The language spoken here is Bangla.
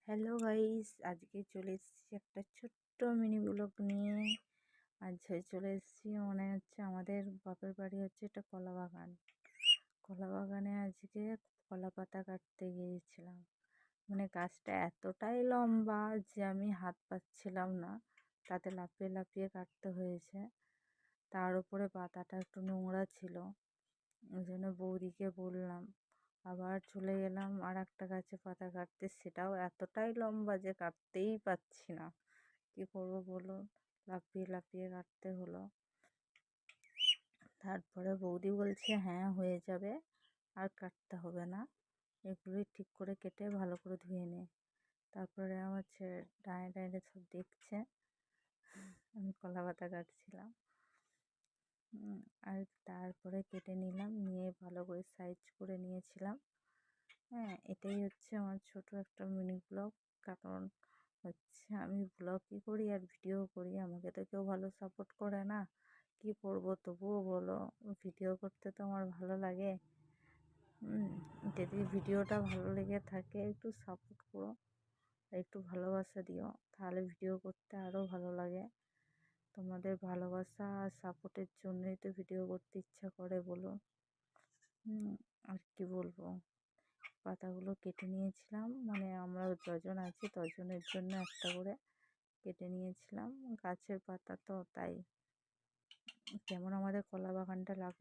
হ্যালো গাইস, আজকে চলে এসেছি একটা ছোট্ট মিনি ব্লগ নিয়ে। আজ চলে এসেছি, মনে হচ্ছে আমাদের বাপের বাড়ি হচ্ছে একটা কলা বাগান। কলা বাগানে আজকে কলা পাতা কাটতে গিয়েছিলাম। মানে গাছটা এতটাই লম্বা যে আমি হাত পাচ্ছিলাম না, তাতে লাফিয়ে লাফিয়ে কাটতে হয়েছে। তার উপরে পাতাটা একটু নোংরা ছিল, ওই জন্য বৌদিকে বললাম। আবার চলে গেলাম আর একটা গাছে পাতা কাটতে, সেটাও এতটাই লম্বা যে কাটতেই পাচ্ছি না। কী করবো বলো, লাফিয়ে লাফিয়ে কাটতে হলো। তারপরে বৌদি বলছে হ্যাঁ হয়ে যাবে, আর কাটতে হবে না, এগুলোই ঠিক করে কেটে ভালো করে ধুয়ে নে। তারপরে আমার ছেলে ডাঁয়ে ডাঁয়ে সব দেখছে আমি কলা পাতা কাটছিলাম। আর তারপরে কেটে নিলাম, নিয়ে ভালো করে সাইজ করে নিয়েছিলাম। হ্যাঁ, এটাই হচ্ছে আমার ছোট একটা মিনি ব্লগ। কারণ হচ্ছে আমি ব্লগই করি আর ভিডিও করি, আমাকে তো কেউ ভালো সাপোর্ট করে না। কি করব, তবুও বলো, ভিডিও করতে তো আমার ভালো লাগে। যদি ভিডিওটা ভালো লেগে থাকে একটু সাপোর্ট করো, একটু ভালোবাসা দিও, তাহলে ভিডিও করতে আরও ভালো লাগে। তোমাদের ভালোবাসা আর সাপোর্টের জন্যই তো ভিডিও করতে ইচ্ছা করে বলো। আর কি বলবো, পাতাগুলো কেটে নিয়েছিলাম, মানে আমরা যজন আছি তজনের জন্য একটা করে কেটে নিয়েছিলাম। গাছের পাতা তো তাই। কেমন আমাদের কলা বাগানটা লাগলো